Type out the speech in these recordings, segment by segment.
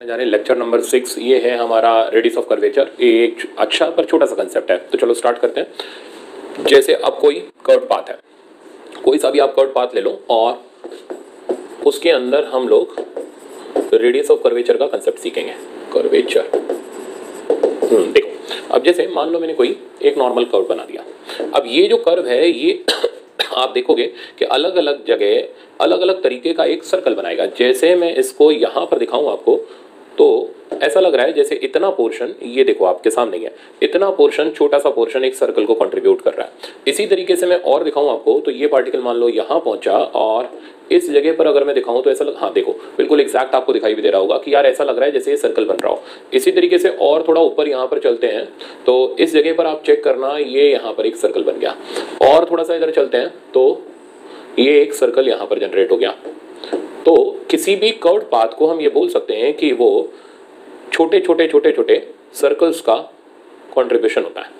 जा रहे हैं लेक्चर नंबर 6। ये है हमारा रेडियस ऑफ कर्वेचर। ये एक अच्छा पर छोटा सा कंसेप्ट है, तो चलो स्टार्ट करते हैं। जैसे अब कोई कर्व पाथ है, कोई सा भी आप कर्व पाथ ले लो और उसके अंदर हम लोग रेडियस ऑफ कर्वेचर का कंसेप्ट सीखेंगे। कर्वेचर देखो, अब जैसे मान लो मैंने कोई एक नॉर्मल कर्व बना दिया। अब ये जो कर्व है ये आप देखोगे कि अलग अलग जगह अलग अलग तरीके का एक सर्कल बनाएगा। जैसे मैं इसको यहाँ पर दिखाऊं आपको तो ऐसा लग रहा है जैसे इतना पोर्शन, ये देखो आपके सामने ही है, इतना पोर्शन, छोटा सा पोर्शन एक सर्कल को कंट्रीब्यूट कर रहा है। इसी तरीके से मैं और दिखाऊं आपको तो ये पार्टिकल मान लो यहाँ पहुंचा और इस जगह पर अगर मैं दिखाऊं तो ऐसा हाँ देखो बिल्कुल एग्जैक्ट आपको दिखाई भी दे रहा होगा कि यार ऐसा लग रहा है जैसे ये सर्कल बन रहा हो। इसी तरीके से और थोड़ा ऊपर यहाँ पर चलते हैं तो इस जगह पर आप चेक करना, ये यहाँ पर एक सर्कल बन गया। और थोड़ा सा इधर चलते हैं तो ये एक सर्कल यहाँ पर जनरेट हो गया। तो किसी भी कर्व्ड पाथ को हम ये बोल सकते हैं कि वो छोटे छोटे छोटे छोटे सर्कल्स का कंट्रीब्यूशन होता है।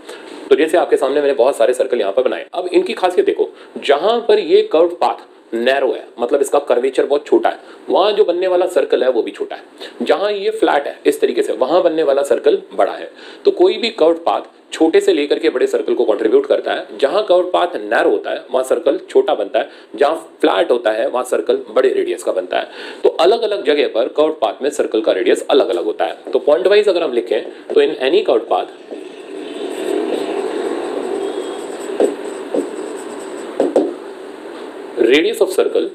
तो जैसे आपके सामने मैंने बहुत सारे सर्कल यहाँ पर बनाए। अब इनकी खासियत देखो, जहां पर ये कर्व्ड पाथ नैरो है, मतलब इसका कर्वेचर बहुत छोटा है, वहां जो बनने वाला सर्कल है वो भी छोटा है। जहां ये फ्लैट है इस तरीके से, वहां बनने वाला सर्कल बड़ा है। तो कोई भी कर्व्ड पाथ छोटे से लेकर के बड़े सर्कल को कंट्रीब्यूट करता है। जहां कर्व्ड पाथ नैरो होता है वहां सर्कल छोटा बनता है, जहां फ्लैट होता है वहां सर्कल बड़े रेडियस का बनता है। तो अलग अलग जगह पर कर्व्ड पाथ में सर्कल का रेडियस अलग अलग होता है। तो पॉइंट वाइज अगर हम लिखें तो in any curved path radius of circle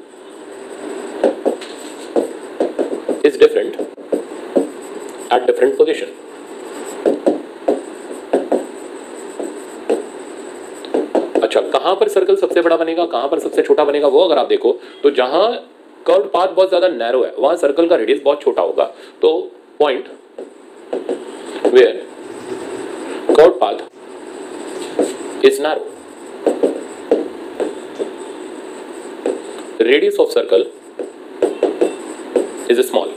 is different at different position. अच्छा, कहां पर सर्कल सबसे बड़ा बनेगा, कहां पर सबसे छोटा बनेगा, वो अगर आप देखो तो जहां कर्व्ड पाथ बहुत ज्यादा नैरो है वहां सर्कल का रेडियस बहुत छोटा होगा। तो point where curved path is narrow, radius of circle is small.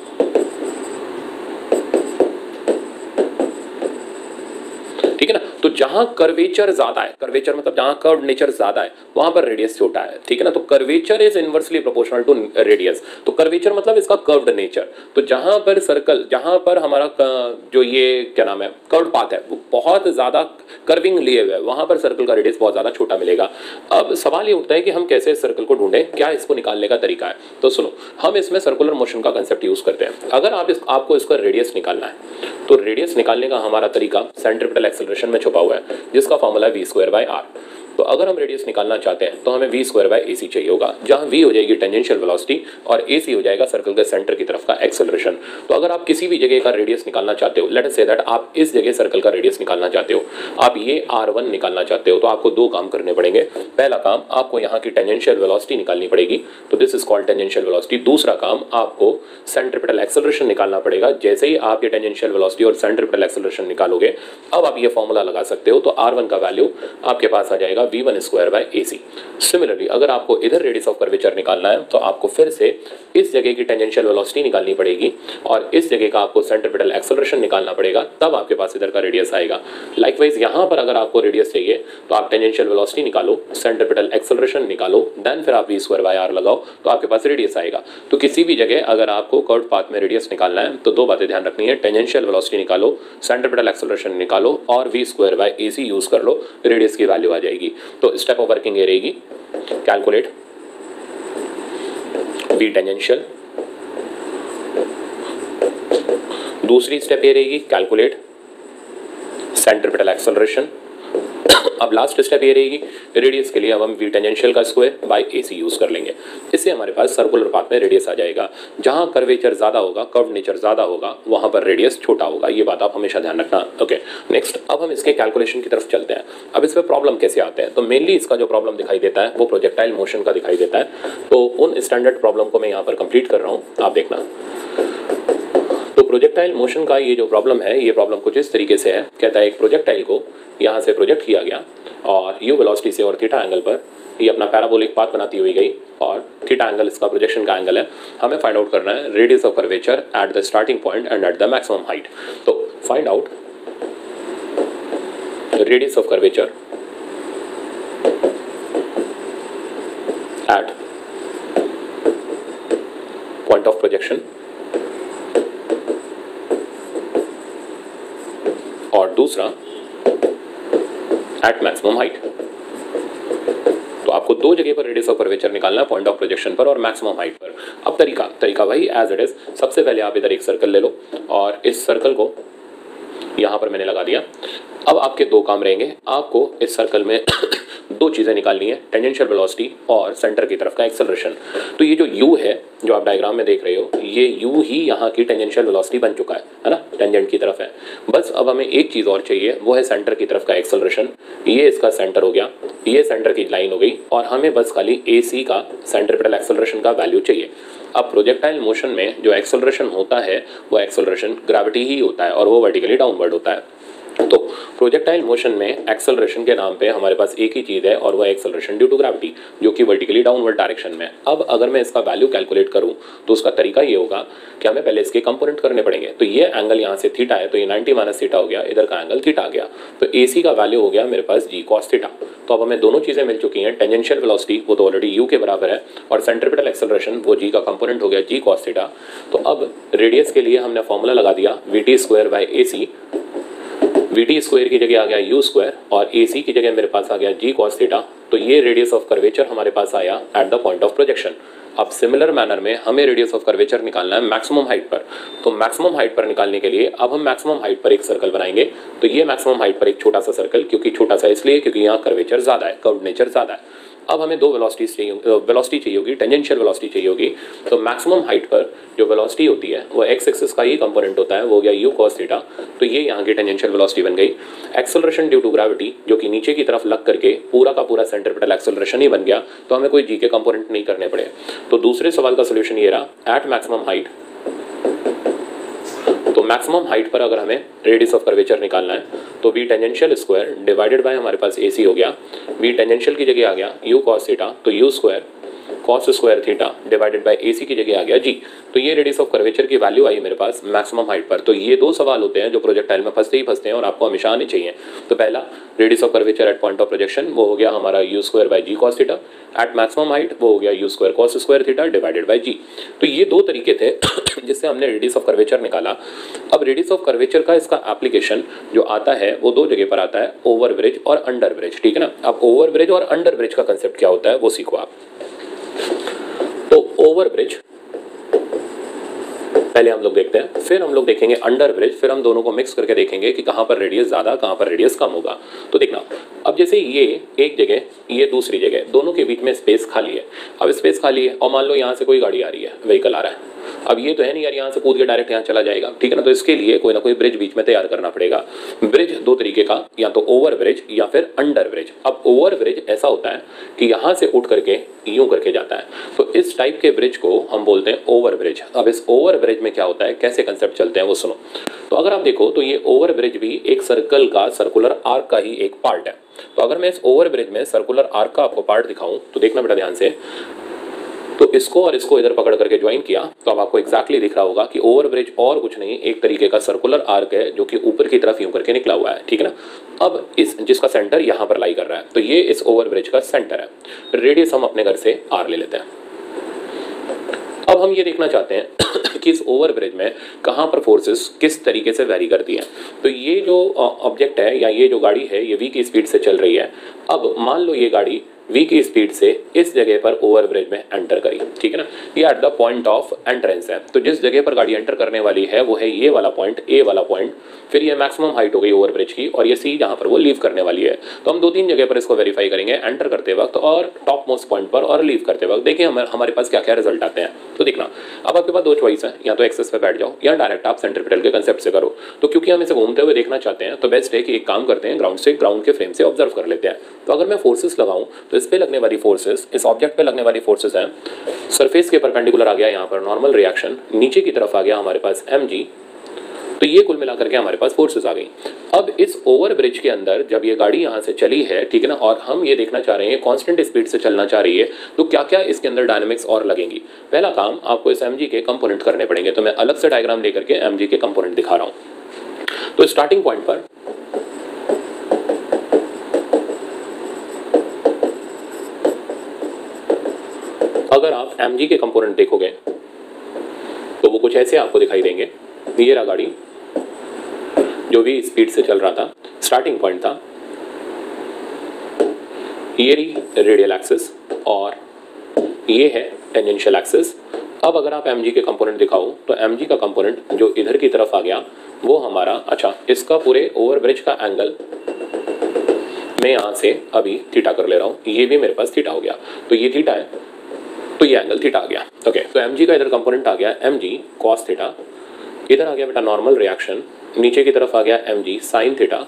ठीक है ना। तो जहां कर्वेचर ज्यादा है, कर्वेचर मतलब जहां कर्व नेचर ज्यादा है वहां पर रेडियस छोटा है। ठीक है ना। तो curvature is inversely proportional to radius. तो कर्वेचर मतलब इसका कर्व्ड नेचर। तो जहां पर सर्कल, जहां पर हमारा जो ये क्या नाम है कर्व्ड पाथ है वो बहुत ज्यादा कर्विंग लिए हुए है, वहां पर सर्कल का रेडियस बहुत ज्यादा छोटा मिलेगा। अब सवाल ये उठता है कि हम कैसे इस सर्कल को ढूंढें, क्या इसको निकालने का तरीका है। तो सुनो, हम इसमें सर्कुलर मोशन का कंसेप्ट यूज करते हैं। अगर आपको इसका रेडियस निकालना है तो रेडियस निकालने का हमारा तरीका सेंट्रीपिटल एक्सेलरेशन में छुपा हुआ है, जिसका फॉर्मूला है v²/r। तो अगर हम रेडियस निकालना चाहते हैं तो हमें v²/ac चाहिए होगा, जहां v हो जाएगी टेंजेंशियल वेलोसिटी और ac हो जाएगा सर्कल के सेंटर की तरफ का एक्सेलरेशन। तो अगर आप किसी भी जगह का रेडियस निकालना चाहते हो, लेट अस से दैट आप इस जगह सर्कल का रेडियस निकालना चाहते हो, आप ये r1 निकालना चाहते हो, तो आपको दो काम करने पड़ेंगे। पहला काम, आपको यहाँ की टेंजेंशियल वेलोसिटी निकालनी पड़ेगी, तो this is called tangential velocity. दूसरा काम, आपको सेंट्रीपिटल एक्सेलरेशन निकालना पड़ेगा। जैसे ही आप ये टेंजेंशियल वेलोसिटी और सेंट्रीपिटल एक्सेलरेशन निकालोगे, अब आप ये फॉर्मूला लगा सकते हो। तो r1 का वैल्यू आपके पास आ जाएगा v1²/ac। सिमिलरली अगर आपको इधर रेडियस ऑफ कर्वेचर निकालना है तो आपको फिर से इस जगह की टेंजेंशियल वेलोसिटी निकालनी पड़ेगी और इस जगह का आपको सेंट्रीपिटल एक्सेलरेशन निकालना पड़ेगा, तब आपके पास इधर का रेडियस आएगा। लाइकवाइज यहाँ पर अगर आपको रेडियस चाहिए तो आप टेंजेंशियल वेलोसिटी निकालो, सेंट्रीपिटल एक्सेलरेशन निकालो, देन फिर आप v²/r लगाओ तो आपके पास रेडियस आएगा। तो किसी भी जगह अगर आपको कर्व्ड पाथ में रेडियस निकालना है तो दो बातें ध्यान रखनी है, टेंजेंशियल वेलोसिटी निकालो, सेंट्रीपिटल एक्सेलरेशन निकालो और v²/ac यूज कर लो, रेडियस की वैल्यू आ जाएगी। तो स्टेप ऑफ वर्किंग ये रहेगी, कैलकुलेट v टेंजेंशियल। दूसरी स्टेप ये रहेगी, कैलकुलेट सेंट्रीपिटल एक्सेलरेशन। अब लास्ट स्टेप ये रहेगी, रेडियस के लिए अब हम v टेंजेंशियल का स्क्वायर बाय ac यूज कर लेंगे। इससे हमारे पास सर्कुलर पाथ में रेडियस आ जाएगा। जहां कर्वेचर ज्यादा होगा, कर्व नेचर ज्यादा होगा, वहां पर रेडियस छोटा होगा। ये बात आप हमेशा ध्यान रखना। ओके, नेक्स्ट अब हम इसके कैलकुलेशन की तरफ चलते हैं। अब इसमें प्रॉब्लम कैसे आते हैं, तो मेनली इसका जो प्रॉब्लम दिखाई देता है वो प्रोजेक्टाइल मोशन का दिखाई देता है। तो उन स्टैंडर्ड प्रॉब्लम को मैं यहाँ पर कंप्लीट कर रहा हूँ, आप देखना। तो प्रोजेक्टाइल मोशन का ये जो प्रॉब्लम है, ये प्रॉब्लम कुछ इस तरीके से है। कहता है एक प्रोजेक्टाइल को यहाँ से प्रोजेक्ट किया गया और u वेलोसिटी से और थीटा एंगल पर ये अपना पैराबोलिक पाथ बनाती हुई गई और थीटा एंगल इसका प्रोजेक्शन का एंगल है। हमें फाइंड आउट करना है radius of curvature at the starting point and at the maximum height. तो find out radius of curvature at point of projection और दूसरा एट मैक्सिमम हाइट। तो आपको दो जगह पर रेडियस ऑफ कर्वेचर निकालना है, पॉइंट ऑफ प्रोजेक्शन पर और मैक्सिमम हाइट पर। अब तरीका भाई एज इट इज, सबसे पहले आप इधर एक सर्कल ले लो और इस सर्कल को यहाँ पर मैंने लगा दिया। अब आपके दो काम रहेंगे, आपको इस सर्कल में दो चीज़ें निकालनी है, टेंजेंशियल वेलोसिटी और सेंटर की तरफ का एक्सेलरेशन। तो ये जो u है जो आप डायग्राम में देख रहे हो, ये u ही यहाँ की टेंजेंशियल वेलोसिटी बन चुका है ना, टेंजेंट की तरफ है। बस अब हमें एक चीज़ और चाहिए, वो है सेंटर की तरफ का एक्सेलरेशन। ये इसका सेंटर हो गया, ये सेंटर की लाइन हो गई और हमें बस खाली AC का सेंट्रिपेटल एक्सेलरेशन का वैल्यू चाहिए। अब प्रोजेक्टाइल मोशन में जो एक्सेलरेशन होता है वो एक्सेलरेशन ग्रेविटी ही होता है और वो वर्टिकली डाउनवर्ड होता है। तो प्रोजेक्टाइल मोशन में एक्सेलरेशन के नाम पे हमारे पास एक ही चीज़ है और वह एक्सेलरेशन ड्यू टू ग्रेविटी, जो कि वर्टिकली डाउनवर्ड डायरेक्शन में। अब अगर मैं इसका वैल्यू कैलकुलेट करूं तो उसका तरीका ये होगा कि हमें पहले इसके कंपोनेंट करने पड़ेंगे। तो ये एंगल यहाँ से थीटा है, तो ये 90 माइनस थीटा हो गया, इधर का एंगल थीटा आ गया। तो AC का वैल्यू हो गया मेरे पास g cos थीटा। तो अब हमें दोनों चीज़ें मिल चुकी हैं, टेंजेंशियल वेलोसिटी वो तो ऑलरेडी u के बराबर है और सेंट्रिपेटल एक्सेलरेशन वो g का कंपोनेंट हो गया g cos थीटा। तो अब रेडियस के लिए हमने फॉर्मूला लगा दिया VT²/AC। VT स्क्वायर की जगह आ गया u स्क्वायर और AC की जगह मेरे पास आ गया g cos थीटा। तो ये रेडियस ऑफ कर्वेचर हमारे पास आया at the point of projection. अब सिमिलर मैनर में हमें रेडियस ऑफ कर्वेचर निकालना है मैक्सिमम हाइट पर। तो मैक्सिमम हाइट पर निकालने के लिए अब हम मैक्सिमम हाइट पर एक सर्कल बनाएंगे। तो ये मैक्सिमम हाइट पर एक छोटा सा सर्कल, क्योंकि छोटा सा इसलिए क्योंकि यहाँ कर्वेचर ज़्यादा है, कर्व्ड नेचर ज़्यादा है। अब हमें दो वेलोसिटीज चाहिए, वेलोसिटी चाहिए होगी, टेंजेंशियल वेलोसिटी चाहिए होगी। तो मैक्सिमम हाइट पर जो वेलोसिटी होती है वो x एक्सिस का ही कंपोनेंट होता है, वो हो गया u cos थीटा। तो ये यहाँ की टेंजेंशियल वेलोसिटी बन गई। एक्सेलरेशन ड्यू टू ग्रेविटी जो कि नीचे की तरफ लग करके पूरा का पूरा सेंट्रिपेटल एक्सेलरेशन ही बन गया, तो हमें कोई g के कंपोनेंट नहीं करने पड़े। तो दूसरे सवाल का सोल्यूशन ये रहा, एट मैक्सिमम हाइट। तो मैक्सिमम हाइट पर अगर हमें रेडियस ऑफ कर्वेचर निकालना है तो v tangential square divided by हमारे पास AC हो गया, v टेंजेंशियल की जगह आ गया u cos थीटा, तो u square cos square theta divided bye AC की जगह आ गया g। तो ये रेडियस ऑफ कर्वेचर की वैल्यू आई मेरे पास मैक्सिमम हाइट पर। तो ये दो सवाल होते हैं जो प्रोजेक्टाइल में फंसते ही फंसते हैं और आपको हमेशा आने चाहिए। तो पहला radius of curvature at point of projection वो हो गया हमारा u²/g cos theta, at maximum height वो हो गया u² cos square theta divided by g। तो ये दो तरीके थे जिससे हमने रेडियस ऑफ कर्वेचर निकाला। अब रेडियस ऑफ कर्वेचर का इसका एप्लीकेशन जो आता है वो दो जगह पर आता है, ओवर ब्रिज और अंडर ब्रिज, ठीक है ना। अब ओवर ब्रिज और अंडर ब्रिज का कंसेप्ट क्या होता है वो सीखो आप। तो ओवर ब्रिज पहले हम लोग देखते हैं, फिर हम लोग देखेंगे अंडर ब्रिज, फिर हम दोनों को मिक्स करके देखेंगे कि कहां पर रेडियस ज्यादा कहां पर रेडियस कम होगा। तो देखना, अब जैसे ये एक जगह ये दूसरी जगह, दोनों के बीच में स्पेस खाली है। अब स्पेस खाली है और मान लो यहाँ से कोई गाड़ी आ रही है, व्हीकल आ रहा है। अब ये तो है नहीं यार यहाँ से कूद के डायरेक्ट यहाँ चला जाएगा, ठीक है ना। तो इसके लिए कोई ना कोई ब्रिज बीच में तैयार करना पड़ेगा। ब्रिज दो तरीके का, या तो ओवर ब्रिज या फिर अंडर ब्रिज। अब ओवर ब्रिज ऐसा होता है कि यहाँ से उठ करके यूं करके जाता है, तो इस टाइप के ब्रिज को हम बोलते हैं ओवर ब्रिज। अब इस ओवर ब्रिज में क्या होता है, कैसे कंसेप्ट चलते हैं वो सुनो। तो अगर आप देखो तो ये ओवर ब्रिज भी एक सर्कल का, सर्कुलर आर्क का ही एक पार्ट है। तो अगर मैं इस ओवर ब्रिज में सर्कुलर आर्क का आपको पार्ट दिखाऊं तो देखना बेटा ध्यान से। तो इसको और इसको इधर पकड़ करके ज्वाइन किया तो अब आपको एग्जैक्टली दिख रहा होगा कि ओवर ब्रिज और कुछ नहीं, एक तरीके का सर्कुलर आर्क है जो कि ऊपर की तरफ यूं करके निकला हुआ है, ठीक है ना। अब इस जिसका सेंटर यहाँ पर लाई कर रहा है, तो ये इस ओवर ब्रिज का सेंटर है। रेडियस हम अपने घर से r ले लेते हैं। अब हम ये देखना चाहते हैं कि इस ओवर ब्रिज में कहाँ पर फोर्सेस किस तरीके से वैरी करती हैं। तो ये जो ऑब्जेक्ट है या ये जो गाड़ी है ये v की स्पीड से चल रही है। अब मान लो ये गाड़ी v की स्पीड से इस जगह पर ओवर ब्रिज में एंटर करी, ठीक है ना। ये at the point of entrance है। तो जिस जगह पर गाड़ी एंटर करने वाली है वो है ये वाला पॉइंट, ए वाला पॉइंट। फिर ये मैक्सिमम हाइट हो गई ओवर ब्रिज की, और ये सी जहाँ पर वो लीव करने वाली है। तो हम दो तीन जगह पर इसको वेरीफाई करेंगे, एंटर करते वक्त और टॉप मोस्ट पॉइंट पर और लीव करते वक्त। देखिए हमारे पास क्या क्या रिजल्ट आते हैं। तो देखना, अब आपके पास दो चॉइस है, या तो एक्सेस पे बैठ जाओ या डायरेक्ट आप सेंट्रिपेटल के कंसेप्ट से करो। तो क्योंकि हम इसे घूमते हुए देखना चाहते हैं तो बेस्ट है कि एक काम करते हैं, ग्राउंड के फ्रेम से ऑब्जर्व कर लेते हैं। तो अगर मैं फोर्सेस लगाऊं तो इस पे लगने वाली फोर्सेस, इस ऑब्जेक्ट पे लगने वाली फोर्सेस हैं, सरफेस के परपेंडिकुलर आ गया यहाँ पर नॉर्मल रिएक्शन, नीचे की तरफ आ गया हमारे पास mg। तो ये कुल मिलाकर के हमारे पास फोर्सेस आ गई। अब इस ओवर ब्रिज के अंदर जब ये गाड़ी यहाँ से चली है, ठीक है ना, और हम ये देखना चाह रहे हैं कांस्टेंट स्पीड से चलना चाह रही है, तो क्या क्या इसके अंदर डायनामिक्स और लगेंगी। पहला काम, आपको इस mg के कंपोनेंट करने पड़ेंगे। तो मैं अलग से डायग्राम लेकर के mg के कंपोनेंट दिखा रहा हूँ। तो स्टार्टिंग पॉइंट पर अगर आप mg के कंपोनेंट देखोगे तो वो कुछ ऐसे आपको दिखाई देंगे। ये रहा गाड़ी, जो भी स्पीड से चल रहा था, स्टार्टिंग पॉइंट था ये रही रेडियल एक्सिस और ये है टेंजेंशियल एक्सिस। अब अगर आप mg के कंपोनेंट दिखाओ तो mg का कंपोनेंट जो इधर की तरफ आ गया वो हमारा, अच्छा इसका पूरे ओवरब्रिज का एंगल मैं यहाँ से अभी थीटा कर ले रहा हूँ, ये भी मेरे पास थीटा हो गया, तो ये थीटा है तो ये एंगल थीटा आ गया। ओके, तो mg का इधर कंपोनेंट आ गया mg cos थीटा, इधर आ गया बेटा नॉर्मल रिएक्शन, नीचे की तरफ आ गया mg साइन थीटा।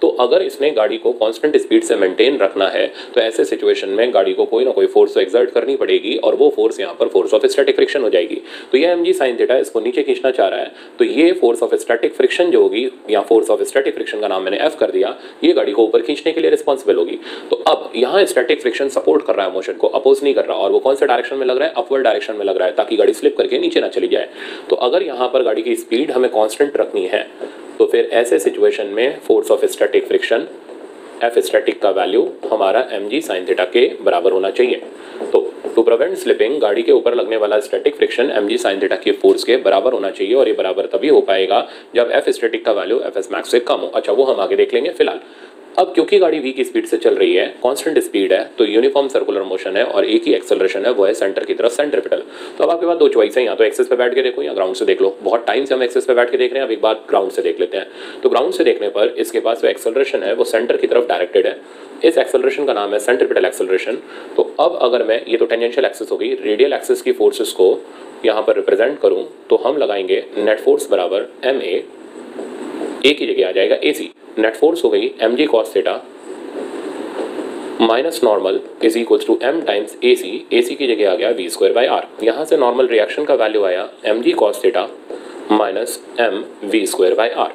तो अगर इसने गाड़ी को कांस्टेंट स्पीड से मेंटेन रखना है तो ऐसे सिचुएशन में गाड़ी को कोई ना कोई फोर्स तो एक्सर्ट करनी पड़ेगी और वो फोर्स यहाँ पर फोर्स ऑफ स्टैटिक फ्रिक्शन हो जाएगी। तो ये mg साइन थीटा इसको नीचे खींचना चाह रहा है, तो ये फोर्स ऑफ स्टैटिक फ्रिक्शन जो होगी, या फोर्स ऑफ स्टैटिक फ्रिक्शन का नाम मैंने f कर दिया, ये गाड़ी को ऊपर खींचने के लिए रिस्पॉन्सिबल होगी। तो अब यहाँ स्टैटिक फ्रिक्शन सपोर्ट कर रहा है मोशन को, अपोज नहीं कर रहा, और वो कौन से डायरेक्शन में लग रहा है, अपवर्ड डायरेक्शन में लग रहा है, ताकि गाड़ी स्लिप करके नीचे ना चली जाए। तो अगर यहाँ पर गाड़ी की स्पीड हमें कॉन्स्टेंट रखनी है तो फिर ऐसे सिचुएशन में force of static friction F static का वैल्यू हमारा mg साइन थीटा के बराबर होना चाहिए। तो टू प्रिवेंट स्लिपिंग गाड़ी के ऊपर लगने वाला static friction mg sine theta की फोर्स के बराबर होना चाहिए, और ये बराबर तभी हो पाएगा जब एफ स्टैटिक का वैल्यू एफ एस मैक्स से कम हो। अच्छा, वो हम आगे देख लेंगे। फिलहाल अब क्योंकि गाड़ी v की स्पीड से चल रही है, कांस्टेंट स्पीड है, तो यूनिफॉर्म सर्कुलर मोशन है और एक ही एक्सेलरेशन है, वो है सेंटर की तरफ सेंट्रीपिटल। तो अब आपके पास दो चॉइस है, या तो एक्सेस पे बैठ के देखो या ग्राउंड से देख लो। बहुत टाइम से हम एक्सेस पे बैठ के देख रहे हैं, अब एक बार ग्राउंड से देख लेते हैं। तो ग्राउंड से देखने पर इसके पास जो एक्सेलरेशन है वो सेंटर की तरफ डायरेक्टेड है, इस एक्सेलरेशन का नाम है सेंट्रीपिटल एक्सेलरेशन। तो अब अगर मैं, ये तो टेंजेंशियल एक्सिस होगी, रेडियल एक्सिस की फोर्सेस को यहाँ पर रिप्रेजेंट करूँ तो हम लगाएंगे नेट फोर्स बराबर ma, a की जगह आ जाएगा ac, नेट फोर्स हो गई mg cos theta minus normal is equal to m times ac की जगह आ गया v स्क्वायर बाई आर। यहाँ से नॉर्मल रिएक्शन का वैल्यू आया mg cos theta minus m v square by R.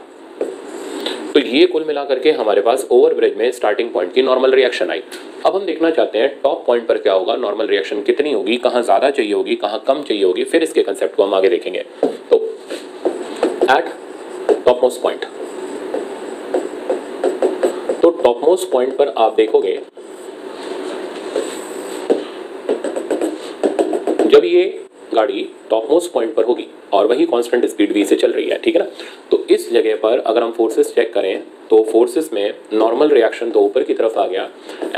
तो ये कुल मिलाकर के हमारे पास ओवरब्रिज में स्टार्टिंग पॉइंट की नॉर्मल रिएक्शन आई। अब हम देखना चाहते हैं टॉप पॉइंट पर क्या होगा, नॉर्मल रिएक्शन कितनी होगी, कहाँ ज़्यादा चाहिए होगी, कहाँ कम चाहिए होगी, फिर इसके कंसेप्ट को हम आगे देखेंगे। तो एट टॉप मोस्ट पॉइंट, तो टॉप मोस्ट पॉइंट पर आप देखोगे जब ये गाड़ी टॉप मोस्ट पॉइंट पर होगी और वही कांस्टेंट स्पीड v से चल रही है, ठीक है ना, तो इस जगह पर अगर हम फोर्सेस चेक करें तो फोर्सेस में नॉर्मल रिएक्शन तो ऊपर की तरफ आ गया,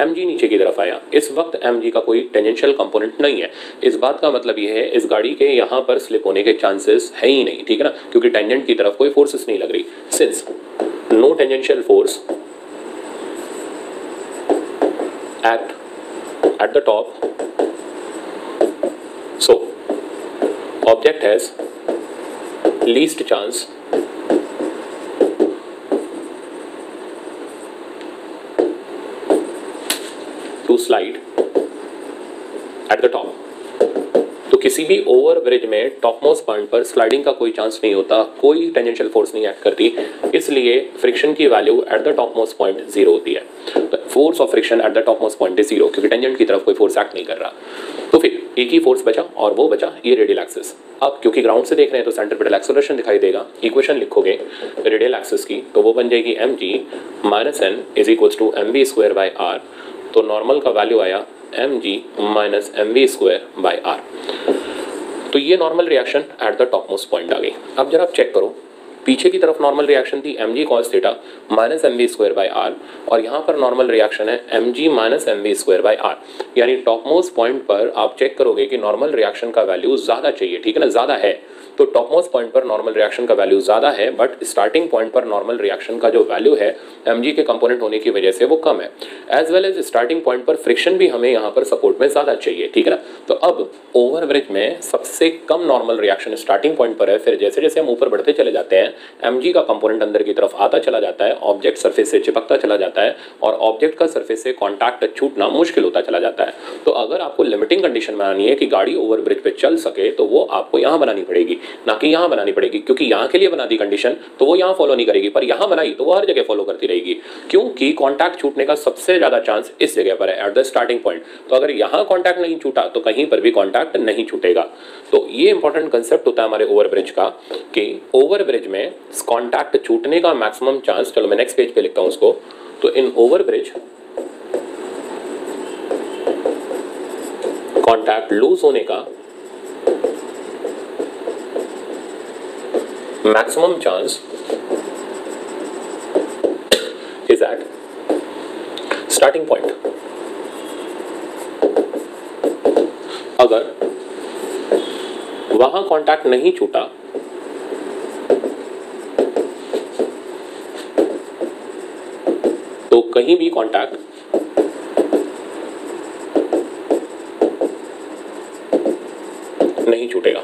mg नीचे की तरफ आया। इस वक्त mg का कोई टेंजेंशियल कंपोनेंट नहीं है। इस बात का मतलब ये है इस गाड़ी के यहाँ पर स्लिप होने के चांसेस है ही नहीं, ठीक है ना, क्योंकि टेंजेंट की तरफ कोई फोर्सेस नहीं लग रही। Since no tangential force at the top, so object has least chance to slide at the top। तो किसी भी ओवर ब्रिज में टॉप मोस्ट पॉइंट पर स्लाइडिंग का कोई चांस नहीं होता, कोई टेंजेंशियल फोर्स नहीं एक्ट करती, इसलिए फ्रिक्शन की value eight the top most point zero होती है। Force of friction eight the top most point is zero, क्योंकि टेंजेंट की तरफ कोई फोर्स एक्ट नहीं कर रहा। तो फिर एक ही फोर्स बचा और वो बचा ये रेडियल एक्सिस। अब क्योंकि ग्राउंड से देख रहे हैं तो सेंट्रीपिटल एक्सेलरेशन दिखाई देगा। इक्वेशन लिखोगे रेडियल एक्सिस की तो वो बन जाएगी mg minus n is equals to mv square by R. तो नॉर्मल का वैल्यू आया mg minus mv square by R. तो ये normal reaction at the top most point आ गई। अब जरा आप चेक करो, पीछे की तरफ नॉर्मल रिएक्शन थी mg cos theta minus mv square by R, और यहाँ पर नॉर्मल रिएक्शन है mg minus mv square by R. यानी टॉप मोस्ट पॉइंट पर आप चेक करोगे कि नॉर्मल रिएक्शन का वैल्यू ज़्यादा चाहिए, ठीक है ना, ज़्यादा है। तो टॉप मोस्ट पॉइंट पर नॉर्मल रिएक्शन का वैल्यू ज़्यादा है, बट स्टार्टिंग पॉइंट पर नॉर्मल रिएक्शन का जो वैल्यू है mg के कंपोनेंट होने की वजह से वो कम है। As well as starting point पर फ्रिक्शन भी हमें यहाँ पर सपोर्ट में ज़्यादा चाहिए, ठीक है ना। तो अब ओवरब्रिज में सबसे कम नॉर्मल रिएक्शन स्टार्टिंग पॉइंट पर है, फिर जैसे जैसे हम ऊपर बढ़ते चले जाते हैं mg का कंपोनेंट अंदर की तरफ आता चला जाता है, ऑब्जेक्ट सरफेस से चिपकता चला जाता है और ऑब्जेक्ट का सरफेस से कॉन्टैक्ट छूटना मुश्किल होता चला जाता है। तो अगर आपको लिमिटिंग कंडीशन बनानी है कि गाड़ी ओवरब्रिज पे चल सके तो वो आपको यहाँ बनानी पड़ेगी, ना कि यहाँ बनानी पड़ेगी, क्योंकि यहाँ के लिए बना दी कंडीशन तो वो यहाँ फॉलो नहीं करेगी, पर यहाँ बनाई तो वो हर जगह फॉलो करती रहेगी, क्योंकि कॉन्टैक्ट छूटने का सबसे ज्यादा चांस इस जगह पर है, एट द स्टार्टिंग पॉइंट। तो अगर यहाँ कॉन्टैक्ट नहीं छूटा तो कहीं पर भी कॉन्टैक्ट नहीं छूटेगा। तो ये इंपॉर्टेंट कंसेप्ट होता है हमारे ओवरब्रिज का कि ओवरब्रिज में कॉन्टैक्ट छूटने का मैक्सिमम चांस, चलो मैं नेक्स्ट पेज पे लिखता हूँ उसको, तो इन ओवरब्रिज कॉन्टैक्ट लूज होने का maximum chance is at starting point. अगर वहां कांटेक्ट नहीं छूटा तो कहीं भी कांटेक्ट नहीं छूटेगा।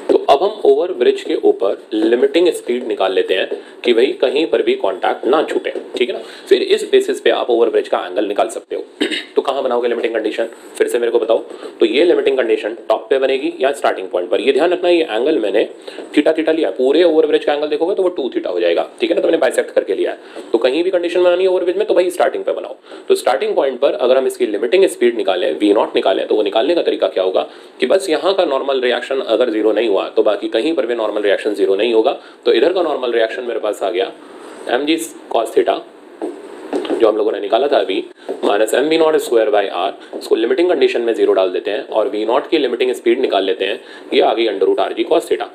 तो अब हम ओवर ब्रिज के ऊपर लिमिटिंग स्पीड निकाल लेते हैं कि भाई कहीं पर भी कांटेक्ट ना छूटे, ठीक है ना। फिर इस बेसिस पे आप ओवर ब्रिज का एंगल निकाल सकते हो। तो कहां बनाओगे लिमिटिंग कंडीशन, फिर से मेरे को बताओ। तो ये लिमिटिंग कंडीशन टॉप पे बनेगी या स्टार्टिंग पॉइंट पर। ये ध्यान रखना ये एंगल मैंने थीटा थीटा लिया, पूरे ओवर ब्रिज का एंगल देखोगे तो वो 2 थीटा हो जाएगा, ठीक है ना। तो मैंने बाइसेक्ट करके लिया है। तो कहीं भी कंडीशन बनानी है ओवर ब्रिज में तो भाई स्टार्टिंग पे बनाओ। तो स्टार्टिंग पॉइंट पर अगर हम इसकी लिमिटिंग स्पीड निकालें, वी नॉट निकालें, तो वो निकालने का तरीका क्या होगा कि बस यहाँ का नॉर्मल रिएक्शन अगर जीरो नहीं हुआ तो बाकी कहीं पर भी नॉर्मल रिएक्शन जीरो नहीं होगा। तो इधर का नॉर्मल रिएक्शन मेरे पास आ गया mg cos थीटा, जो हम लोगों ने निकाला था अभी, minus M v naught square by R. इसको लिमिटिंग कंडीशन में जीरो डाल देते हैं और वी नॉट की लिमिटिंग स्पीड निकाल लेते हैं। ये आ गई अंडर रूट आर जी कॉस थीटा।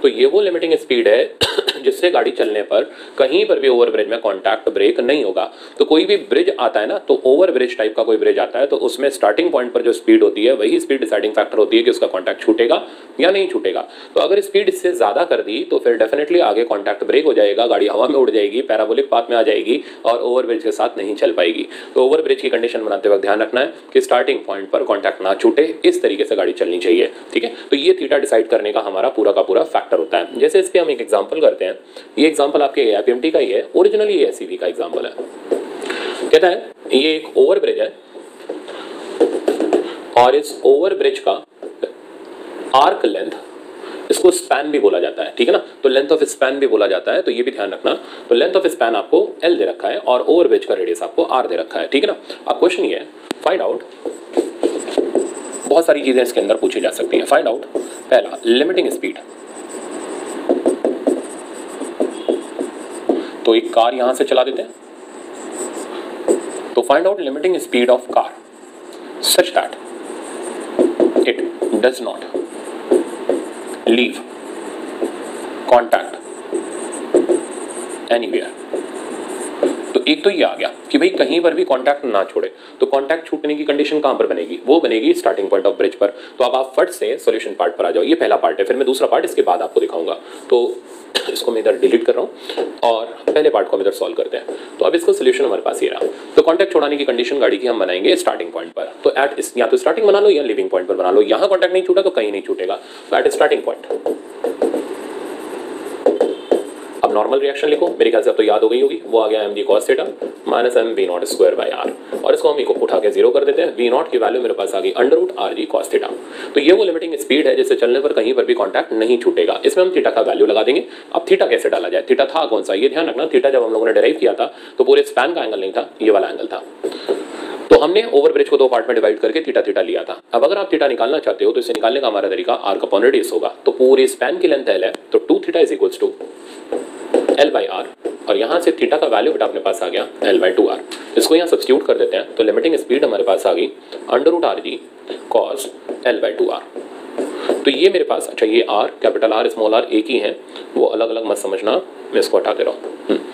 तो ये वो लिमिटिंग स्पीड है जिससे गाड़ी चलने पर कहीं पर भी ओवर ब्रिज में कॉन्टैक्ट ब्रेक नहीं होगा। तो कोई भी ब्रिज आता है ना, तो ओवर ब्रिज टाइप का कोई ब्रिज आता है तो उसमें स्टार्टिंग पॉइंट पर जो स्पीड होती है वही स्पीड डिसाइडिंग फैक्टर होती है कि उसका कॉन्टैक्ट छूटेगा या नहीं छूटेगा। तो अगर स्पीड इससे ज्यादा कर दी तो फिर डेफिनेटली आगे कॉन्टैक्ट ब्रेक हो जाएगा, गाड़ी हवा में उड़ जाएगी, पैराबोलिक पाथ में आ जाएगी और ओवर ब्रिज के साथ नहीं चल पाएगी। तो ओवर ब्रिज की कंडीशन बनाते वक्त ध्यान रखना है कि स्टार्टिंग पॉइंट पर कॉन्टैक्ट ना छूटे, इस तरीके से गाड़ी चलनी चाहिए, ठीक है। तो ये थीटा डिसाइड करने का हमारा पूरा का पूरा फैक्टर होता है। जैसे इस पे हम एक एग्जांपल करते हैं। ये एग्जांपल आपके एपीएमटी का ही है, ओरिजिनली ये एसईवी का एग्जांपल है। कहता है ये एक ओवर ब्रिज है और इस ओवर ब्रिज का आर्क लेंथ, इसको स्पैन भी बोला जाता है, ठीक है ना। तो लेंथ ऑफ स्पैन भी बोला जाता है, तो ये भी ध्यान रखना। तो लेंथ ऑफ स्पैन आपको L दे रखा है और ओवर ब्रिज का रेडियस आपको R दे रखा है, ठीक है ना। अब क्वेश्चन ये है, फाइंड आउट, बहुत सारी चीजें इसके अंदर पूछी जा सकती हैं। फाइंड आउट, पहला लिमिटिंग स्पीड। तो एक कार यहां से चला देते हैं, तो find out limiting speed of car such that it does not leave contact anywhere. तो एक तो ये आ गया कि भाई कहीं पर भी कांटेक्ट ना छोड़े। तो कांटेक्ट छूटने की कंडीशन कहां पर बनेगी, वो बनेगी स्टार्टिंग पॉइंट ऑफ ब्रिज पर। तो अब आप फट से सॉल्यूशन पार्ट पर आ जाओ। ये पहला पार्ट है, फिर मैं दूसरा पार्ट इसके बाद आपको दिखाऊंगा। तो इसको मैं इधर डिलीट कर रहा हूं और पहले पार्ट को हम इधर सॉल्व करते हैं। तो अब इसको सोल्यूशन हमारे पास ये रहा। तो कांटेक्ट छोड़ाने की कंडीशन गाड़ी की हम बनाएंगे स्टार्टिंग पॉइंट पर। तो एट या तो स्टार्टिंग बना लो या लिविंग पॉइंट पर बना लो। यहां कांटेक्ट नहीं छूटा तो कहीं नहीं छूटेगा। तो एट स्टार्टिंग पॉइंट अब नॉर्मल रिएक्शन लिखो, मेरे ख्याल से अब तो याद हो गई होगी। वो आ गया mg cos theta minus M v naught square by R, और इसको हम उठा के जीरो कर देते हैं। वी नॉट की वैल्यू मेरे पास आ गई under root R g cos theta. तो ये वो लिमिटिंग स्पीड है जिससे चलने पर कहीं पर भी कांटेक्ट नहीं छूटेगा। इसमें हम थीटा का वैल्यू लगा देंगे। अब थीटा कैसे डाला जाए, थीटा था कौन सा, ये ध्यान रखना। थीटा जब हम लोगों ने डिराइव किया था तो पूरे स्पैन का एंगल नहीं था, ये वाला एंगल था। तो हमने ओवर ब्रिज को दो पार्ट में डिवाइड करके थीटा थीटा लिया था। अब अगर आप थीटा निकालना चाहते हो तो इसे निकालने का हमारा तरीका आर्क अपॉन रेडियस होगा। तो पूरे स्पैन की लेंथ L है, तो 2 theta is equals to L by R, और यहाँ से थीटा का वैल्यू बेटा अपने पास आ गया L बाई 2R। इसको यहाँ सब्स्टिट्यूट कर देते हैं तो लिमिटिंग स्पीड हमारे पास आ गई under root R ji cos L by 2R। तो ये मेरे पास, अच्छा ये R, capital R small r एक ही है, वो अलग अलग मत समझना, मैं इसको हटा दे रहा हूँ।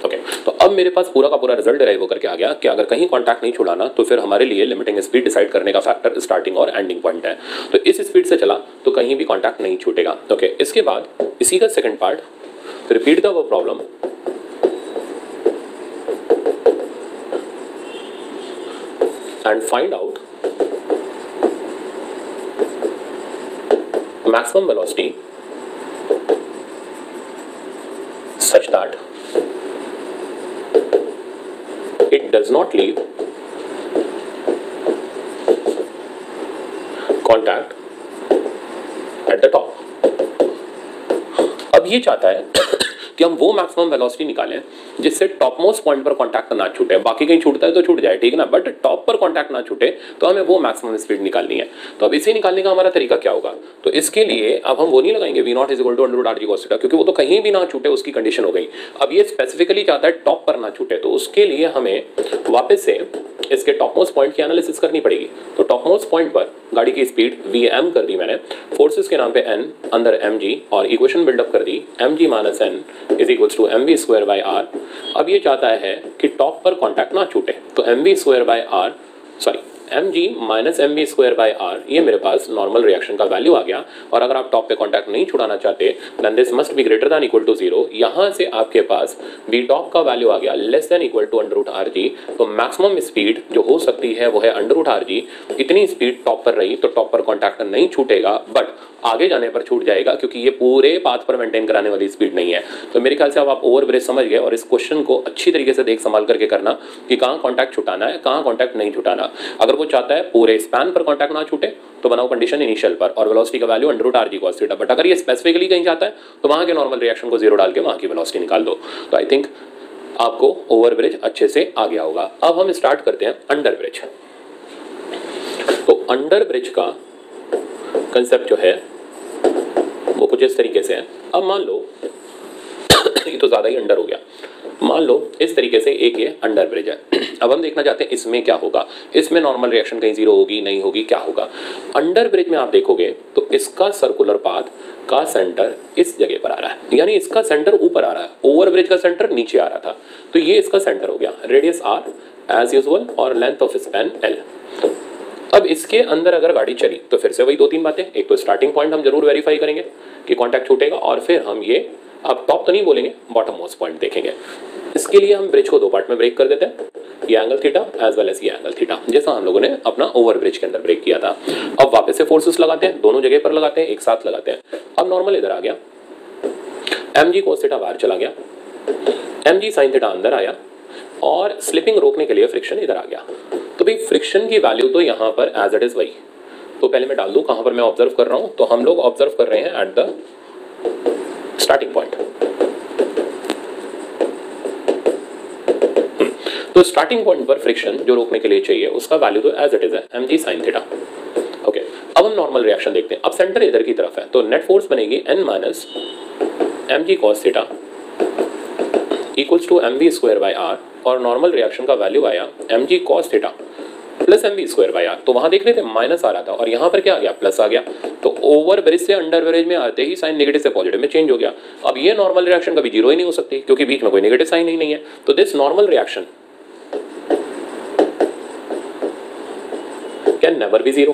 ओके, तो अब मेरे पास पूरा का पूरा रिजल्ट डिराइव होकर के आ गया कि अगर कहीं कांटेक्ट नहीं छुड़ाना तो फिर हमारे लिए लिमिटिंग स्पीड डिसाइड करने का फैक्टर स्टार्टिंग और एंडिंग पॉइंट है। तो इस स्पीड से चला तो कहीं भी कांटेक्ट नहीं छूटेगा। ओके, इसके बाद इसी का second part, repeat the problem and find out maximum velocity such that it does not leave contact at the top। अब ये चाहता है कि हम वो मैक्सिमम वेलोसिटी निकालें जिससे टॉप मोस्ट पॉइंट पर कांटेक्ट ना छूटे। बाकी कहीं छूटता है तो छूट जाए, ठीक है ना, बट टॉप पर कांटेक्ट ना छूटे तो हमें वो मैक्सिमम स्पीड निकालनी है। तो अब इसे निकालने का हमारा तरीका क्या होगा, तो इसके लिए अब हम वो नहीं लगाएंगे v naught is equal to under root R ji cos theta, क्योंकि वो तो कहीं भी ना छूटे उसकी कंडीशन हो गई। अब ये स्पेसिफिकली चाहता है टॉप पर ना छूटे, तो उसके लिए हमें वापस से इसके टॉप मोस्ट पॉइंट की एनालिसिस करनी पड़ेगी। तो टॉप मोस्ट पॉइंट पर गाड़ी की स्पीड vm कर दी मैंने, फोर्सेस के नाम पे n, अंदर mg, और इक्वेशन बिल्डअप कर दी mg minus n is equals to mv square by r। अब ये चाहता है कि टॉप पर कॉन्टैक्ट ना छूटे, तो mv square by r, sorry mg minus mv square by r, ये मेरे पास नॉर्मल रिएक्शन का वैल्यू आ गया। और अगर आप टॉप पे कॉन्टैक्ट नहीं छुड़ाना चाहते then this must be greater than equal to 0। यहाँ से आपके पास v टॉप का वैल्यू आ गया less than equal to under root R G. तो मैक्सिमम स्पीड जो हो सकती है वो है अंडर रूट आर जी। इतनी स्पीड टॉप पर रही तो टॉप पर कॉन्टैक्ट नहीं छूटेगा, बट आगे जाने पर छूट जाएगा क्योंकि ये पूरे पाथ पर मेंटेन कराने वाली स्पीड नहीं है। तो मेरे ख्याल से अब आप ओवर ब्रिज समझ गए, और इस क्वेश्चन को अच्छी तरीके से देख संभाल करके करना कि कहाँ कॉन्टैक्ट छुटाना है, कहाँ कॉन्टैक्ट नहीं छुटाना। अगर वो चाहता है पूरे स्पैन पर कॉन्टैक्ट ना छूटे तो बनाओ कंडीशन इनिशियल पर और वेलोसिटी का value under root R ji cos theta. But अगर ये स्पेसिफिकली कहीं चाहता है तो वहाँ के नॉर्मल रिएक्शन को 0 डाल के वहाँ की वेलोसिटी निकाल दो। तो आई थिंक आपको ओवर ब्रिज अच्छे से आ गया होगा। अब हम स्टार्ट करते हैं अंडर ब्रिज। तो अंडर ब्रिज का कंसेप्ट जो है वो कुछ इस तरीके से है। अब मान लो ये तो ज़्यादा ही अंडर हो गया, मान लो इस तरीके से एक ये अंडर ब्रिज है। अब हम देखना चाहते हैं इसमें क्या होगा, इसमें नॉर्मल रिएक्शन कहीं 0 होगी नहीं होगी, क्या होगा। अंडर ब्रिज में आप देखोगे तो इसका सर्कुलर पाथ का सेंटर इस जगह पर आ रहा है, यानी इसका सेंटर ऊपर आ रहा है, ओवर ब्रिज का सेंटर नीचे आ रहा था, तो ये इसका सेंटर हो गया। रेडियस r एज यूजुअल और लेंथ ऑफ स्पैन l। अब इसके अंदर अगर गाड़ी चली तो फिर से वही 2-3 बातें, एक तो स्टार्टिंग पॉइंट हम जरूर वेरीफाई करेंगे कि कॉन्टैक्ट छूटेगा, और फिर हम ये अब टॉप तो नहीं बोलेंगे, बॉटम मोस्ट पॉइंट देखेंगे। इसके लिए हम ब्रिज को 2 पार्ट में ब्रेक कर देते हैं, ये angle theta as well as ये एंगल थीटा, जैसा हम लोगों ने अपना ओवर ब्रिज के अंदर ब्रेक किया था। अब वापस से फोर्सेस लगाते हैं, दोनों जगह पर लगाते हैं, एक साथ लगाते हैं। अब नॉर्मल इधर आ गया, mg cos थीटा बाहर चला गया, mg sin थीटा अंदर आया, और स्लिपिंग रोकने के लिए फ्रिक्शन इधर आ गया। तो भाई फ्रिक्शन की वैल्यू तो यहाँ पर एज इट इज वही, तो पहले मैं डाल दूं कहाँ पर मैं ऑब्जर्व कर रहा हूँ। तो हम लोग ऑब्जर्व कर रहे हैं एट द स्टार्टिंग पॉइंट। तो स्टार्टिंग पॉइंट पर फ्रिक्शन जो रोकने के लिए चाहिए उसका वैल्यू तो एज इट इज है mg sin थीटा। ओके, अब हम नॉर्मल रिएक्शन देखते हैं। अब सेंटर इधर की तरफ है तो नेट फोर्स बनेगी n minus mg cos theta equals to mv square by r, और नॉर्मल रिएक्शन का वैल्यू आया mg cos theta plus mv square by r। तो वहां देख रहे थे माइनस आ रहा था और यहाँ पर क्या आ गया, प्लस आ गया। तो ओवर ब्रिज से अंडर ब्रिज में आते ही साइन नेगेटिव से पॉजिटिव में चेंज हो गया। अब ये नॉर्मल रिएक्शन कभी 0 ही नहीं हो सकती क्योंकि बीच में कोई नेगेटिव साइन ही नहीं है। तो this normal reaction can never be 0।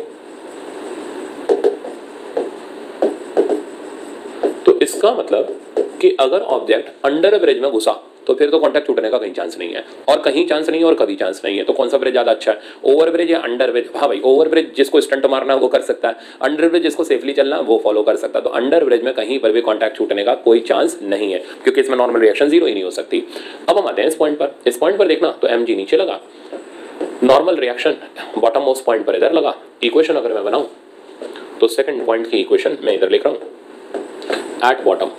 तो इसका मतलब कि अगर ऑब्जेक्ट अंडर ब्रिज में घुसा तो फिर तो कॉन्टैक्ट छूटने का कहीं चांस नहीं है, और कहीं चांस नहीं है और कभी चांस नहीं है। तो कौन सा ब्रिज ज्यादा अच्छा है, ओवर ब्रिज या अंडर ब्रिज? हाँ भाई, ओवर ब्रिज जिसको स्टंट मारना है वो कर सकता है, अंडर ब्रिज जिसको सेफली चलना है वो फॉलो कर सकता है। तो अंडर ब्रिज में कहीं पर भी कॉन्टैक्ट छूटने का कोई चांस नहीं है क्योंकि इसमें नॉर्मल रिएक्शन 0 ही नहीं हो सकती। अब हम आते हैं इस पॉइंट पर। इस पॉइंट पर देखना तो mg नीचे लगा, normal reaction bottom most point पर इधर लगा। इक्वेशन अगर मैं बनाऊं तो सेकंड पॉइंट की इक्वेशन मैं इधर लिख रहा हूं एट बॉटम।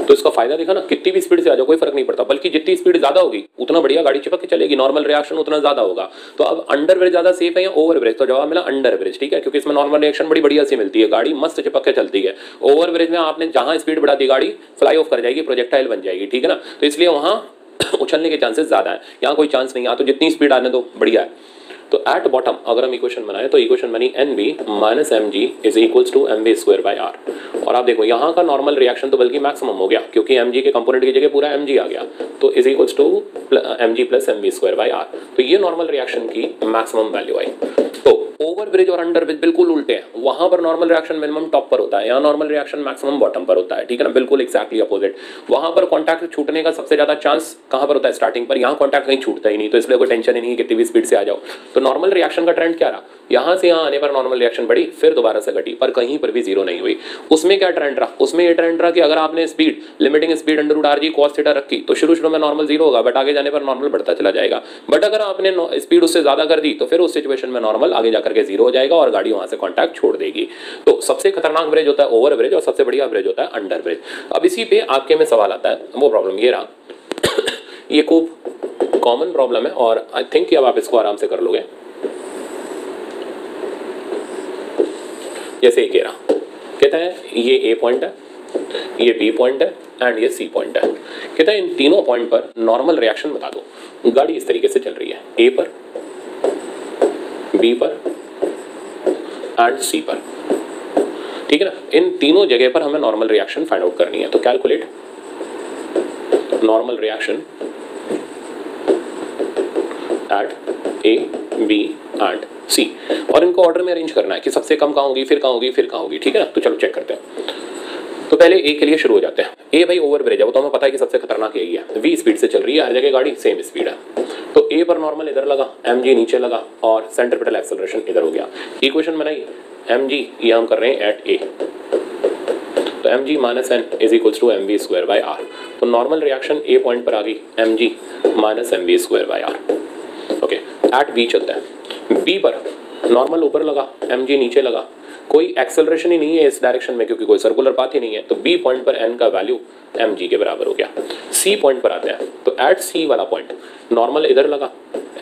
तो इसका फायदा देखा ना, कितनी भी स्पीड से आ जाओ कोई फर्क नहीं पड़ता, बल्कि जितनी स्पीड ज्यादा होगी उतना बढ़िया गाड़ी चिपक के चलेगी, नॉर्मल रिएक्शन उतना ज्यादा होगा। तो अब अंडर ब्रिज ज्यादा सेफ है या ओवर ब्रिज? तो जवाब मिला अंडर ब्रिज, ठीक है, क्योंकि इसमें नॉर्मल रिएक्शन बड़ी बढ़िया सी मिलती है, गाड़ी मस्त चिपक के चलती है। ओवर ब्रिज में आपने जहां स्पीड बढ़ाती गाड़ी फ्लाई ऑफ कर जाएगी, प्रोजेक्टाइल बन जाएगी, ठीक है ना। तो इसलिए वहां उछलने के चांसेस ज्यादा है, यहाँ कोई चांस नहीं है। तो जितनी स्पीड आने दो बढ़िया है। तो एट बॉटम अगर हम इक्वेशन बनाए तो इक्वेशन बनी NB minus mg is equals to mv square by r। और आप देखो यहाँ का नॉर्मल रिएक्शन तो बल्कि मैक्सिमम हो गया क्योंकि mg के कंपोनेंट की जगह पूरा mg आ गया, तो is equals to mg plus mv square by r। तो ये नॉर्मल रिएक्शन की मैक्सिमम वैल्यू आई। तो ओवर ब्रिज और अंडर ब्रिज बिल्कुल उल्टे हैं, वहां पर नॉर्मल रिएक्शन मिनिमम टॉप पर होता है, यहाँ नॉर्मल रिएक्शन मैक्सिमम बॉटम पर होता है, ठीक है ना, बिल्कुल एक्जैक्टली अपोजिट। वहां पर कॉन्टैक्ट छूटने का सबसे ज्यादा चांस कहां पर होता है, स्टार्टिंग पर। यहाँ कॉन्टैक्ट कहीं छूटता ही नहीं, तो इसलिए कोई टेंशन ही नहीं कितनी भी स्पीड से आ जाओ। तो नॉर्मल रिएक्शन का ट्रेंड क्या रहा, यहाँ से यहाँ आने पर नॉर्मल रिएक्शन बढ़ी फिर दोबारा से घटी, पर कहीं पर भी 0 नहीं हुई। उसमें क्या ट्रेंड रहा, उसमें ये ट्रेंड रहा कि अगर आपने speed limiting speed under root R जी कॉस थीटा रखी तो शुरू में नॉर्मल 0 होगा, बट आगे जाने पर नॉर्मल बढ़ता चला जाएगा। बट अगर आपने स्पीड उससे ज्यादा कर दी तो फिर उस सिचुएशन में नॉर्मल आगे जाकर के 0 हो जाएगा और गाड़ी वहां से कॉन्टैक्ट छोड़ देगी। तो सबसे खतरनाक ब्रिज होता है ओवर ब्रिज और सबसे बढ़िया ब्रिज होता है अंडर ब्रिज। अब इसी पे आपके में सवाल आता है, वो प्रॉब्लम ये रहा ये खूब कॉमन प्रॉब्लम है और आई थिंक कि अब आप इसको आराम से कर लोगे। जैसे ये कह रहा, कहता है ये ए पॉइंट है, ये बी पॉइंट है एंड ये सी पॉइंट है। कहता है इन तीनों पॉइंट पर नॉर्मल रिएक्शन बता दो। गाड़ी इस तरीके से चल रही है, ए पर, बी पर एंड सी पर, ठीक है ना। इन तीनों जगह पर हमें नॉर्मल रिएक्शन फाइंड आउट करनी है। तो calculate normal reaction at A, B and C, और इनको ऑर्डर में अरेंज करना है कि सबसे कम कहाँ होगी, फिर कहाँ होगी, फिर कहाँ होगी, ठीक है ना। तो चलो चेक करते हैं। तो पहले ए के लिए शुरू हो जाते हैं। ए भाई ओवर ब्रिज है, वो तो हमें पता है कि सबसे खतरनाक यही है। वी स्पीड से चल रही है, हर जगह गाड़ी सेम स्पीड है। तो ए पर नॉर्मल इधर लगा, एम जी नीचे लगा और सेंट्रीपिटल एक्सेलरेशन इधर हो गया। इक्वेशन बनाई, एम जी ये हम कर रहे हैं एट ए, तो M G minus N is equals to M V square by R. तो नॉर्मल रिएक्शन ए पॉइंट पर आ गई, M G minus M V square by R. Okay, at B चलता है। बी पर नॉर्मल ऊपर लगा, एम जी नीचे लगा, कोई एक्सेलरेशन ही नहीं है इस डायरेक्शन में क्योंकि कोई सर्कुलर पाथ ही नहीं है। तो बी पॉइंट पर एन का वैल्यू एम जी के बराबर हो गया। सी पॉइंट पर आते हैं, तो एट सी वाला पॉइंट नॉर्मल इधर लगा,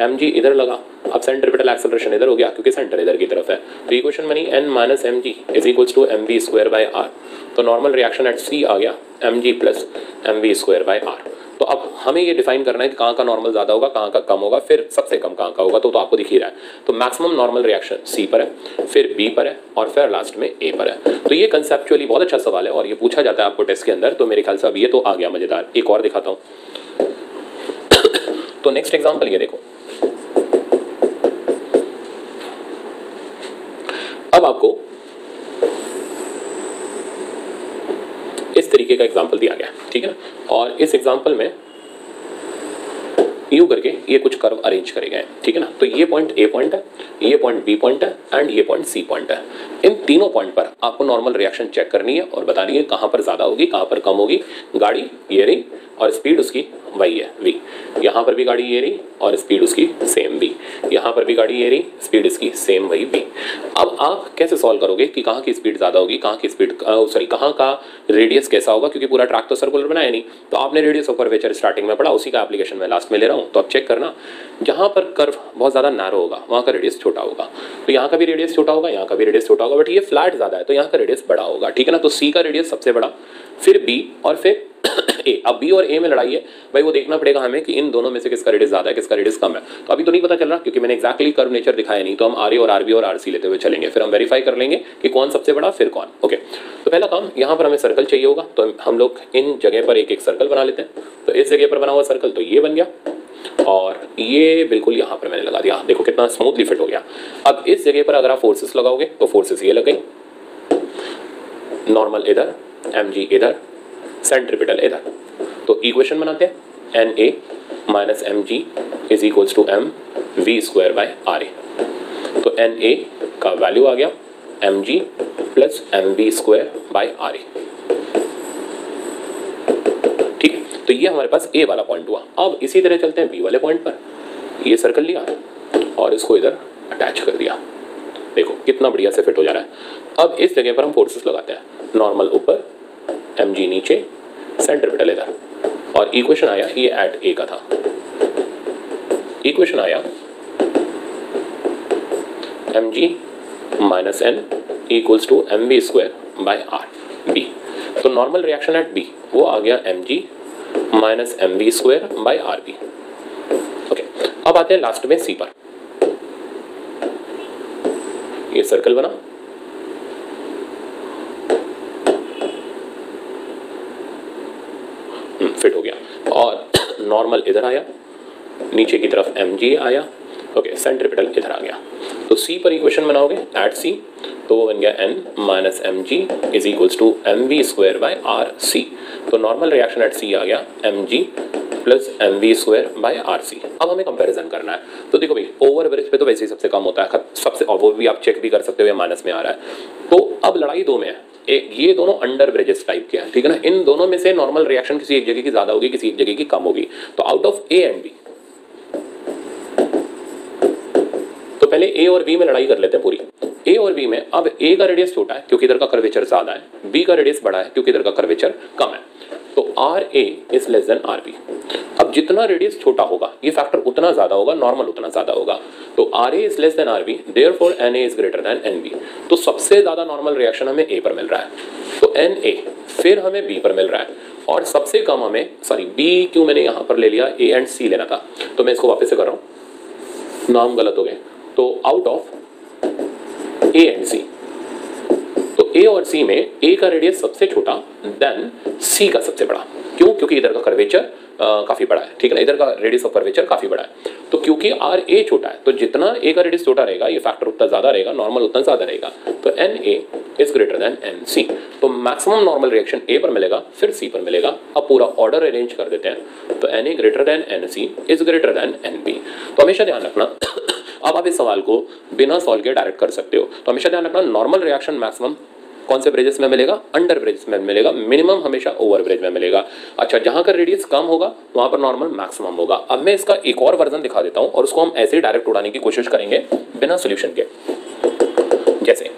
एम जी इधर लगा, अब सेंट्रीपिटल एक्सेलरेशन इधर हो गया क्योंकि सेंटर इधर की तरफ है। तो इक्वेशन बनी N minus M G is equals to M V square by R. तो नॉर्मल रिएक्शन एट सी आ गया M G plus M V square by R. तो अब हमें ये डिफाइन करना है कि कहाँ का नॉर्मल ज़्यादा होगा, कहाँ का कम होगा, फिर सबसे कम कहाँ का होगा। तो आपको दिख ही रहा है। तो मैक्सिमम नॉर्मल रिएक्शन सी पर है, फिर बी पर है और फिर लास्ट में ए पर है। तो ये कंसेप्चुअली बहुत अच्छा सवाल है और ये पूछा जाता है आपको टेस्ट के अंदर। तो मेरे ख्याल से अब ये तो आ गया मज़ेदार। एक और दिखाता हूँ। तो नेक्स्ट एग्जाम्पल ये देखो। अब आपको इस तरीके का एग्जाम्पल दिया गया, ठीक है ना। और इस एग्जाम्पल में यूं करके ये कुछ कर्व अरेंज करे गए, ठीक है ना। तो ये पॉइंट ए पॉइंट है, ये पॉइंट बी पॉइंट है एंड ये पॉइंट सी पॉइंट है। इन तीनों पॉइंट पर आपको नॉर्मल रिएक्शन चेक करनी है और बतानी है कहाँ पर ज़्यादा होगी, कहाँ पर कम होगी। गाड़ी ये रही और स्पीड उसकी वही है वी। यहाँ पर भी गाड़ी ये रही और स्पीड उसकी सेम वी। यहाँ पर भी गाड़ी ये रही, स्पीड इसकी सेम वही वी। अब आप कैसे सॉल्व करोगे कि कहाँ की स्पीड ज़्यादा होगी, कहाँ की स्पीड सॉरी कहाँ का रेडियस कैसा होगा, क्योंकि पूरा ट्रैक तो सर्कुलर बनाया नहीं। तो आपने रेडियस ऑफ कर्वेचर स्टार्टिंग में पढ़ा, उसी का एप्लीकेशन मैं लास्ट में ले रहा हूँ। तो अब चेक करना, जहाँ पर कर्व बहुत ज़्यादा नैरो होगा वहाँ का रेडियस छोटा होगा। तो यहाँ का भी रेडियस छोटा होगा, यहाँ का भी रेडियस छोटा होगा, बट ये फ्लैट ज़्यादा है तो यहाँ का रेडियस बड़ा होगा, ठीक है ना। तो सी का रेडियस सबसे बड़ा, फिर बी और फिर ए। अब बी और ए में लड़ाई है भाई, वो देखना पड़ेगा हमें कि इन दोनों में से किसका रेडियस ज्यादा है, किसका रेडियस कम है। तो अभी तो नहीं पता चल रहा क्योंकि मैंने एक्जैक्टली कर्व नेचर दिखाया नहीं। तो हम आर ए और आरबी और आरसी लेते हुए चलेंगे, फिर हम वेरीफाई कर लेंगे कि कौन सबसे बड़ा फिर कौन। ओके, तो पहला काम, यहाँ पर हमें सर्कल चाहिए होगा तो हम लोग इन जगह पर एक एक सर्कल बना लेते हैं। तो इस जगह पर बना हुआ सर्कल तो ये बन गया और ये बिल्कुल यहाँ पर मैंने लगा दिया, देखो कितना स्मूथली फिट हो गया। अब इस जगह पर अगर आप फोर्सेस लगाओगे तो फोर्सेस ये लग गई, नॉर्मल इधर, एम जी इधर, सेंट्रीपिटल इधर। तो इक्वेशन बनाते हैं N A minus M G is equals to M V square by R A. तो एन ए का वैल्यू आ गया M G plus M V square by R A, ठीक है। तो ये हमारे पास ए वाला पॉइंट हुआ। अब इसी तरह चलते हैं बी वाले पॉइंट पर। ये सर्कल लिया और इसको इधर अटैच कर दिया, देखो कितना बढ़िया से फिट हो जा रहा है। अब इस जगह पर हम फोर्सेस लगाते हैं, नॉर्मल ऊपर, एम जी नीचे, सेंट्रीपिटल इधर। और इक्वेशन आया, ये एट ए का था, इक्वेशन आया M G minus N equals to M B square by R B. तो नॉर्मल रिएक्शन एट बी वो आ गया M G minus M B square by R B. Okay, अब आते हैं लास्ट में सी पर। ये सर्कल बना, फिट हो गया और नॉर्मल इधर आया, नीचे की तरफ एम जी आया, ओके, सेंट्रीपिटल इधर आ गया। तो सी पर इक्वेशन बनाओगे एट सी, तो वो बन गया N minus M G is equals to M V square by R C. तो नॉर्मल रिएक्शन एट सी आ गया M G plus M V square by R C. अब हमें कंपैरिजन करना है। तो देखो भाई, ओवर ब्रिज पे तो वैसे ही सबसे कम होता है सबसे, और वो भी आप चेक भी कर सकते हो या माइनस में आ रहा है। तो अब लड़ाई दो में है, ये दोनों अंडर ब्रिजेस टाइप के हैं, ठीक है ना। इन दोनों में से नॉर्मल रिएक्शन किसी एक जगह की ज्यादा होगी, किसी एक जगह की कम होगी। तो out of A and B, तो पहले ए और बी में लड़ाई कर लेते हैं पूरी। ए और बी में अब ए का रेडियस छोटा है क्योंकि इधर का कर्वेचर ज्यादा है, बी का रेडियस बड़ा है क्योंकि इधर का कर्वेचर कम है। तो R A is less than R B. अब जितना रेडियस छोटा होगा ये फैक्टर उतना ज्यादा होगा, नॉर्मल उतना ज्यादा होगा। तो R A is less than R B, therefore N A is greater than N B. तो सबसे ज्यादा नॉर्मल रिएक्शन हमें ए पर मिल रहा है। तो एन ए फिर हमें बी पर मिल रहा है, और सबसे कम हमें, सॉरी बी क्यों मैंने यहाँ पर ले लिया, ए एंड सी लेना था, तो मैं इसको वापस से कर रहा हूँ, नाम गलत हो गए। तो आउट ऑफ ए एंड सी, तो ए और सी में ए का रेडियस सबसे छोटा, देन सी का सबसे बड़ा। क्यों? क्योंकि इधर का कर्वेचर काफी बड़ा है, ठीक है ना, इधर का रेडियस ऑफ कर्वेचर काफी बड़ा है। तो क्योंकि आर ए छोटा है, तो जितना ए का रेडियस छोटा रहेगा, ये फैक्टर उतना ज्यादा रहेगा, नॉर्मल उतना ज्यादा रहेगा, तो N A is greater than N C. तो मैक्सिमम नॉर्मल रिएक्शन ए पर मिलेगा, फिर सी पर मिलेगा। अब पूरा ऑर्डर अरेंज कर देते हैं, तो N A greater than N C is greater than N B. तो हमेशा ध्यान रखना अब आप इस सवाल को बिना सॉल्व किए डायरेक्ट कर सकते हो। तो हमेशा ध्यान रखना, नॉर्मल रिएक्शन मैक्सिमम कौन से ब्रिजेस में मिलेगा, अंडर ब्रिज में मिलेगा, मिनिमम हमेशा ओवर ब्रिज में मिलेगा। अच्छा, जहां का रेडियस कम होगा वहां पर नॉर्मल मैक्सिमम होगा। अब मैं इसका एक और वर्जन दिखा देता हूं और उसको हम ऐसे ही डायरेक्ट उड़ाने की कोशिश करेंगे बिना सॉल्यूशन के। जैसे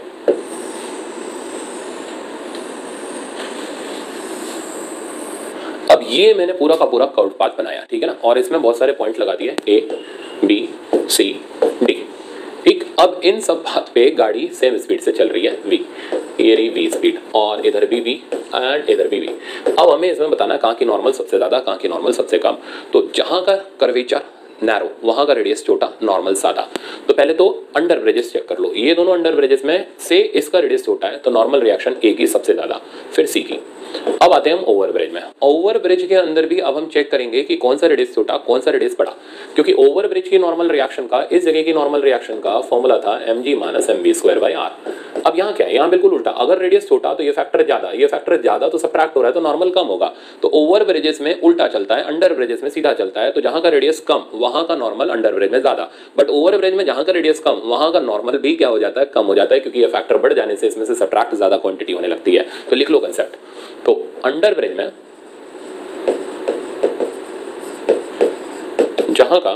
अब ये मैंने पूरा का पूरा कर्व पाथ बनाया, ठीक है ना, और इसमें बहुत सारे पॉइंट लगा दिए, ए बी सी डी, ठीक। अब इन सब पाथ पे गाड़ी सेम स्पीड से चल रही है, वी, ये रही वी स्पीड, और इधर भी वी एंड इधर भी वी। अब हमें इसमें बताना है कहाँ की नॉर्मल सबसे ज्यादा, कहाँ की नॉर्मल सबसे कम। तो जहां का कर्वेचर नैरो वहां का रेडियस छोटा, नॉर्मल ज्यादा। तो पहले तो अंडर ब्रिजेस चेक कर लो, ये दोनों अंडर ब्रिजेस में से इसका रेडियस छोटा है, तो नॉर्मल रिएक्शन ए की सबसे ज्यादा, फिर सी की। अब आते हैं हम ओवर ब्रिज में। ओवर ब्रिज के अंदर भी अब हम चेक करेंगे कि कौन सा रेडियस छोटा, कौन सा रेडियस बड़ा, क्योंकि ओवर ब्रिज की नॉर्मल रिएक्शन का, इस जगह की नॉर्मल रिएक्शन का फॉर्मूला था mg minus M B square by R. अब यहाँ क्या है, यहाँ बिल्कुल उल्टा, अगर रेडियस छोटा तो ये फैक्टर ज्यादा, ये फैक्टर ज्यादा तो सब्ट्रैक्ट हो रहा है, तो नॉर्मल कम होगा। तो ओवर ब्रिजेस में उल्टा चलता है, अंडर ब्रिजेस में सीधा चलता है। तो जहां का रेडियस कम वहां का नॉर्मल अंडर ब्रिज में ज्यादा, बट ओवर ब्रिज में जहां का रेडियस कम वहां का नॉर्मल भी क्या हो जाता है, कम हो जाता है, क्योंकि ये फैक्टर बढ़ जाने से इसमें से सब्ट्रैक्ट ज्यादा क्वांटिटी होने लगती है। तो लिख लो कंसेप्ट। तो अंडर ब्रिज में जहां का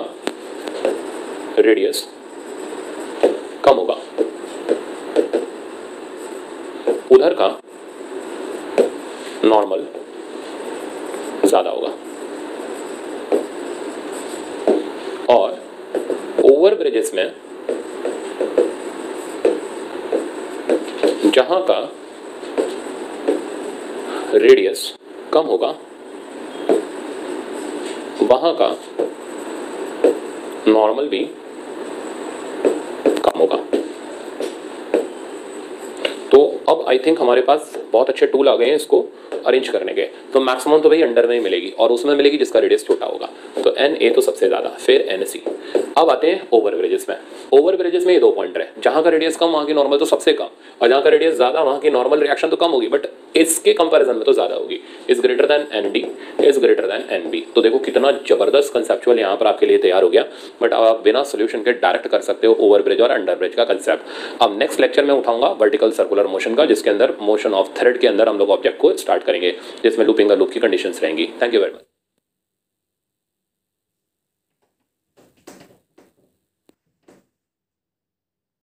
रेडियस कम होगा उधर का नॉर्मल ज्यादा होगा, और ओवर ब्रिजेस में जहां का रेडियस कम होगा वहां का नॉर्मल भी कम होगा। तो अब आई थिंक हमारे पास बहुत अच्छे टूल आ गए हैं इसको अरेंज करने के। तो मैक्सिमम तो भाई अंडर में ही मिलेगी, और उसमें मिलेगी जिसका रेडियस छोटा होगा। तो एन ए तो सबसे ज्यादा, फिर एन सी। अब आते हैं ओवर ब्रिजेस में। ओवर ब्रिजेस में ये दो पॉइंट है, जहां का रेडियस कम वहां की नॉर्मल तो सबसे कम, और जहां का रेडियस ज्यादा वहां की नॉर्मल रिएक्शन तो कम होगी, बट इसके कंपैरिजन में तो ज्यादा होगी। Is greater than N D is greater than N B. तो देखो कितना जबरदस्त कंसेप्चुअल यहाँ पर आपके लिए तैयार हो गया। बट अब आप बिना सोल्यूशन के डायरेक्ट कर सकते हो ओवर ब्रिज और अंडर ब्रिज का कंसेप्ट। अब नेक्स्ट लेक्चर में उठाऊंगा वर्टिकल सर्कुलर मोशन का, जिसके अंदर मोशन ऑफ थ्रेड के अंदर हम लोग ऑब्जेक्ट को स्टार्ट करेंगे, जिसमें लूपिंग लूप की कंडीशंस रहेंगी। Thank you very much.